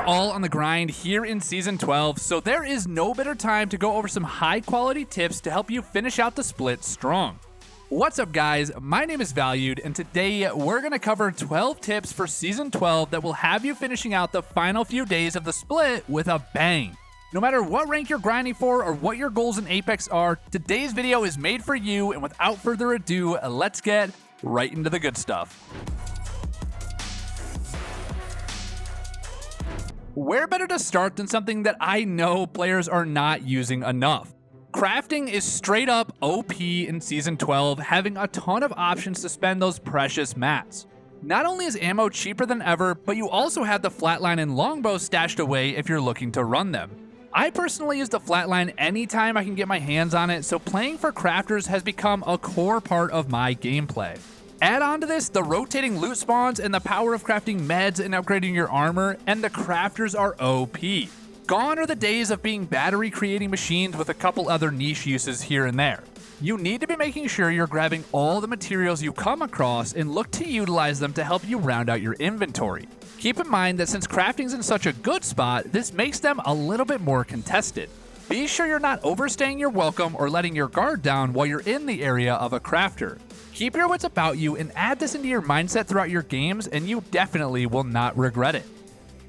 are all on the grind here in Season 12, so there is no better time to go over some high-quality tips to help you finish out the split strong. What's up, guys? My name is Valued, and today we're going to cover 12 tips for Season 12 that will have you finishing out the final few days of the split with a bang. No matter what rank you're grinding for or what your goals in Apex are, today's video is made for you, and without further ado, let's get right into the good stuff. Where better to start than something that I know players are not using enough? Crafting is straight up OP in Season 12, having a ton of options to spend those precious mats. Not only is ammo cheaper than ever, but you also have the flatline and longbow stashed away if you're looking to run them. I personally use the flatline anytime I can get my hands on it, so playing for crafters has become a core part of my gameplay. Add on to this the rotating loot spawns and the power of crafting meds and upgrading your armor, and the crafters are OP. Gone are the days of being battery creating machines with a couple other niche uses here and there. You need to be making sure you're grabbing all the materials you come across and look to utilize them to help you round out your inventory. Keep in mind that since crafting's in such a good spot, this makes them a little bit more contested. Be sure you're not overstaying your welcome or letting your guard down while you're in the area of a crafter. Keep your wits about you and add this into your mindset throughout your games, and you definitely will not regret it.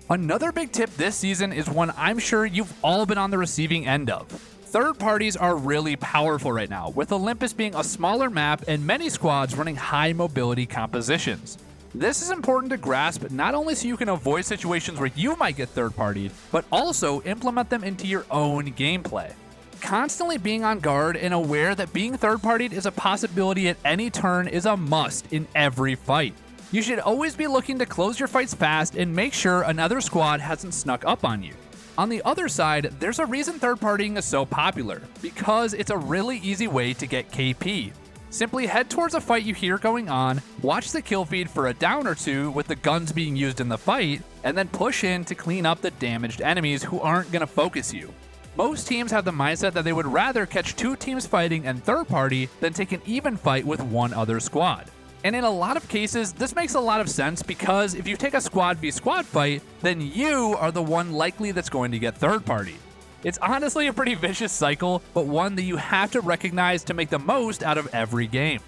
Another big tip this season is one I'm sure you've all been on the receiving end of. Third parties are really powerful right now, with Olympus being a smaller map and many squads running high mobility compositions. This is important to grasp not only so you can avoid situations where you might get third-partied, but also implement them into your own gameplay. Constantly being on guard and aware that being third-partied is a possibility at any turn is a must in every fight. You should always be looking to close your fights fast and make sure another squad hasn't snuck up on you. On the other side, there's a reason third-partying is so popular, because it's a really easy way to get KP. Simply head towards a fight you hear going on, watch the kill feed for a down or two with the guns being used in the fight, and then push in to clean up the damaged enemies who aren't going to focus you. Most teams have the mindset that they would rather catch two teams fighting and third party than take an even fight with one other squad. And in a lot of cases, this makes a lot of sense because if you take a squad v squad fight, then you are the one likely that's going to get third party. It's honestly a pretty vicious cycle, but one that you have to recognize to make the most out of every game.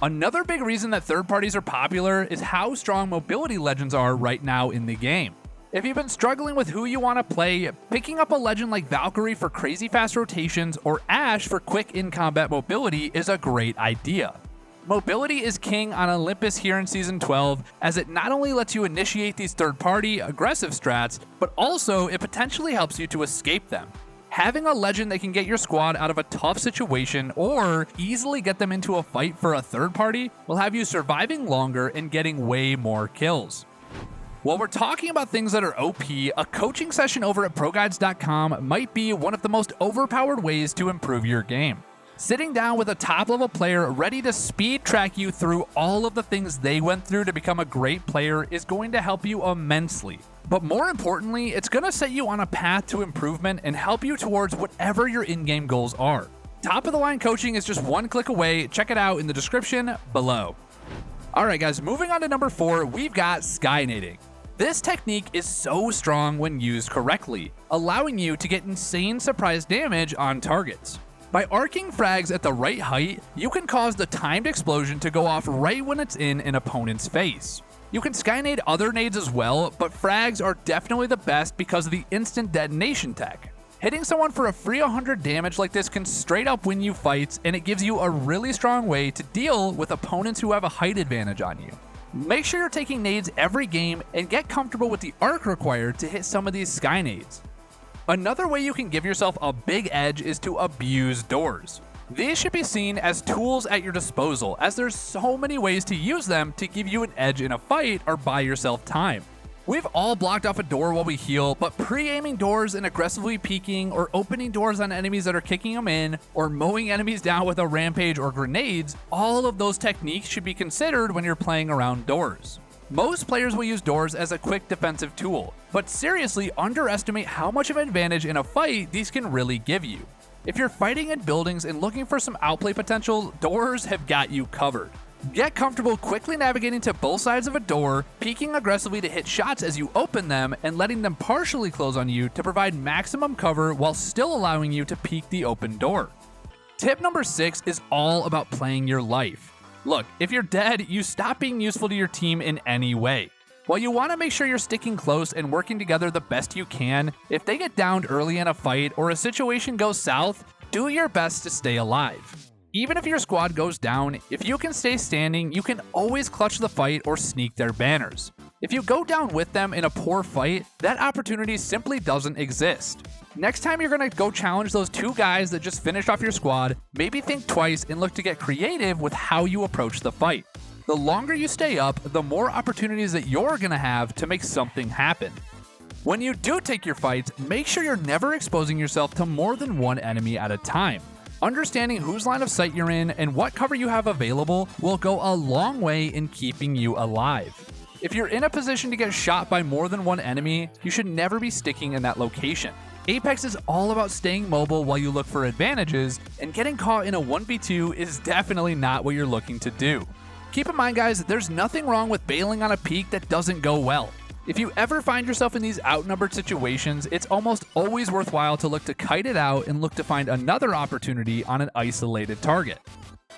Another big reason that third parties are popular is how strong mobility legends are right now in the game. If you've been struggling with who you want to play, picking up a legend like Valkyrie for crazy fast rotations or Ashe for quick in-combat mobility is a great idea. Mobility is king on Olympus here in Season 12, as it not only lets you initiate these third-party aggressive strats, but also it potentially helps you to escape them. Having a legend that can get your squad out of a tough situation or easily get them into a fight for a third party will have you surviving longer and getting way more kills. While we're talking about things that are OP, a coaching session over at ProGuides.com might be one of the most overpowered ways to improve your game. Sitting down with a top-level player ready to speed track you through all of the things they went through to become a great player is going to help you immensely. But more importantly, it's going to set you on a path to improvement and help you towards whatever your in-game goals are. Top-of-the-line coaching is just one click away. Check it out in the description below. Alright guys, moving on to number 4, we've got SKYNADING. This technique is so strong when used correctly, allowing you to get insane surprise damage on targets. By arcing frags at the right height, you can cause the timed explosion to go off right when it's in an opponent's face. You can skynade other nades as well, but frags are definitely the best because of the instant detonation tech. Hitting someone for a free 100 damage like this can straight up win you fights, and it gives you a really strong way to deal with opponents who have a height advantage on you. Make sure you're taking nades every game and get comfortable with the arc required to hit some of these skynades. Another way you can give yourself a big edge is to abuse doors. These should be seen as tools at your disposal, as there's so many ways to use them to give you an edge in a fight or buy yourself time. We've all blocked off a door while we heal, but pre-aiming doors and aggressively peeking, or opening doors on enemies that are kicking them in, or mowing enemies down with a rampage or grenades, all of those techniques should be considered when you're playing around doors. Most players will use doors as a quick defensive tool, but seriously underestimate how much of an advantage in a fight these can really give you. If you're fighting in buildings and looking for some outplay potential, doors have got you covered. Get comfortable quickly navigating to both sides of a door, peeking aggressively to hit shots as you open them, and letting them partially close on you to provide maximum cover while still allowing you to peek the open door. Tip number 6 is all about playing your life. Look, if you're dead, you stop being useful to your team in any way. While you want to make sure you're sticking close and working together the best you can, if they get downed early in a fight or a situation goes south, do your best to stay alive. Even if your squad goes down, if you can stay standing, you can always clutch the fight or sneak their banners. If you go down with them in a poor fight, that opportunity simply doesn't exist. Next time you're going to go challenge those 2 guys that just finished off your squad, maybe think twice and look to get creative with how you approach the fight. The longer you stay up, the more opportunities that you're going to have to make something happen. When you do take your fights, make sure you're never exposing yourself to more than one enemy at a time. Understanding whose line of sight you're in and what cover you have available will go a long way in keeping you alive. If you're in a position to get shot by more than one enemy, you should never be sticking in that location. Apex is all about staying mobile while you look for advantages, and getting caught in a 1v2 is definitely not what you're looking to do. Keep in mind, guys, there's nothing wrong with bailing on a peek that doesn't go well. If you ever find yourself in these outnumbered situations, it's almost always worthwhile to look to kite it out and look to find another opportunity on an isolated target.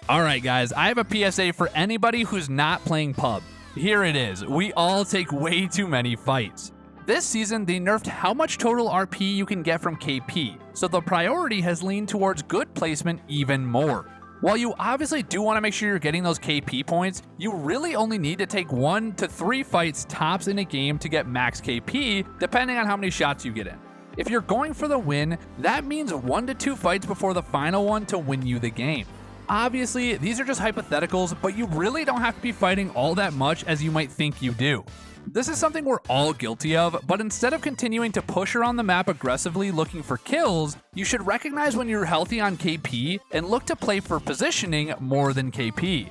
Alright guys, I have a PSA for anybody who's not playing PUB. Here it is, we all take way too many fights. This season, they nerfed how much total RP you can get from KP, so the priority has leaned towards good placement even more. While you obviously do want to make sure you're getting those KP points, you really only need to take 1 to 3 fights tops in a game to get max KP, depending on how many shots you get in. If you're going for the win, that means 1 to 2 fights before the final one to win you the game. Obviously, these are just hypotheticals, but you really don't have to be fighting all that much as you might think you do. This is something we're all guilty of, but instead of continuing to push around the map aggressively looking for kills, you should recognize when you're healthy on KP and look to play for positioning more than KP.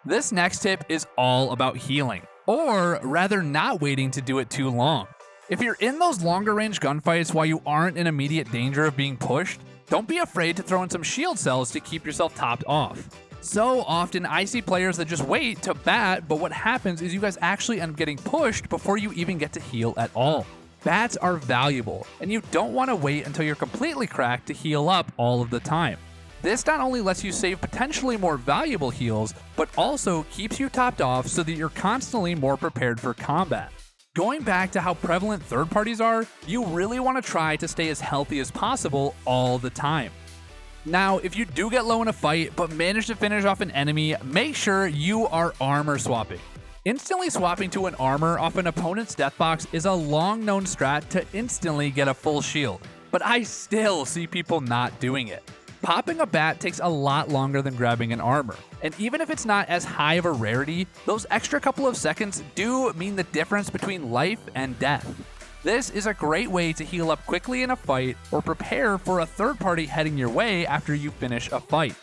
This next tip is all about healing, or rather not waiting to do it too long. If you're in those longer range gunfights while you aren't in immediate danger of being pushed, don't be afraid to throw in some shield cells to keep yourself topped off. So often I see players that just wait to bat, but what happens is you guys actually end up getting pushed before you even get to heal at all. Bats are valuable, and you don't want to wait until you're completely cracked to heal up all of the time. This not only lets you save potentially more valuable heals, but also keeps you topped off so that you're constantly more prepared for combat. Going back to how prevalent third parties are, you really want to try to stay as healthy as possible all the time. Now, if you do get low in a fight but manage to finish off an enemy, make sure you are armor swapping. Instantly swapping to an armor off an opponent's death box is a long known strat to instantly get a full shield, but I still see people not doing it. Popping a bat takes a lot longer than grabbing an armor, and even if it's not as high of a rarity, those extra couple of seconds do mean the difference between life and death. This is a great way to heal up quickly in a fight or prepare for a third party heading your way after you finish a fight.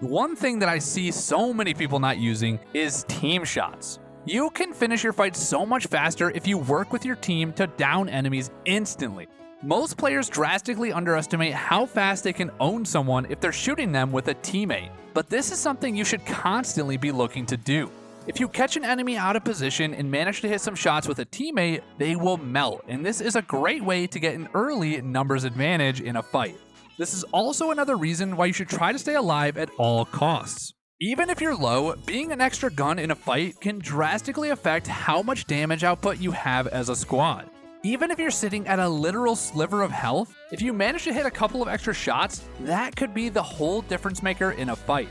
One thing that I see so many people not using is team shots. You can finish your fight so much faster if you work with your team to down enemies instantly. Most players drastically underestimate how fast they can own someone if they're shooting them with a teammate, but this is something you should constantly be looking to do. If you catch an enemy out of position and manage to hit some shots with a teammate, they will melt, and this is a great way to get an early numbers advantage in a fight. This is also another reason why you should try to stay alive at all costs. Even if you're low, being an extra gun in a fight can drastically affect how much damage output you have as a squad. Even if you're sitting at a literal sliver of health, if you manage to hit a couple of extra shots, that could be the whole difference maker in a fight.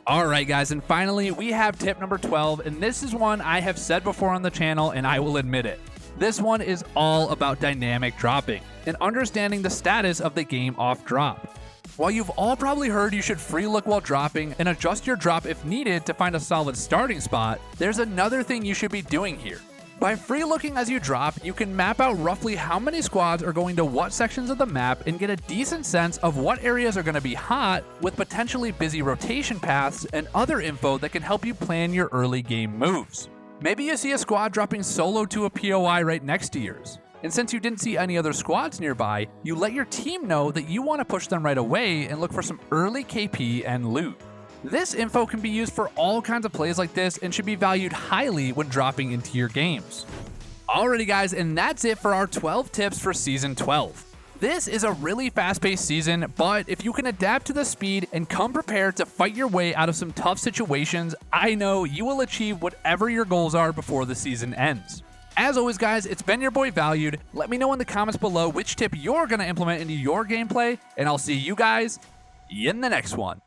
Alright guys, and finally we have tip number 12, and this is one I have said before on the channel and I will admit it. This one is all about dynamic dropping and understanding the status of the game off drop. While you've all probably heard you should free look while dropping and adjust your drop if needed to find a solid starting spot, there's another thing you should be doing here. By free looking as you drop, you can map out roughly how many squads are going to what sections of the map and get a decent sense of what areas are going to be hot with potentially busy rotation paths and other info that can help you plan your early game moves. Maybe you see a squad dropping solo to a POI right next to yours, and since you didn't see any other squads nearby, you let your team know that you want to push them right away and look for some early KP and loot. This info can be used for all kinds of plays like this and should be valued highly when dropping into your games. Alrighty guys, and that's it for our 12 tips for Season 12. This is a really fast-paced season, but if you can adapt to the speed and come prepared to fight your way out of some tough situations, I know you will achieve whatever your goals are before the season ends. As always guys, it's been your boy Valued. Let me know in the comments below which tip you're going to implement into your gameplay, and I'll see you guys in the next one.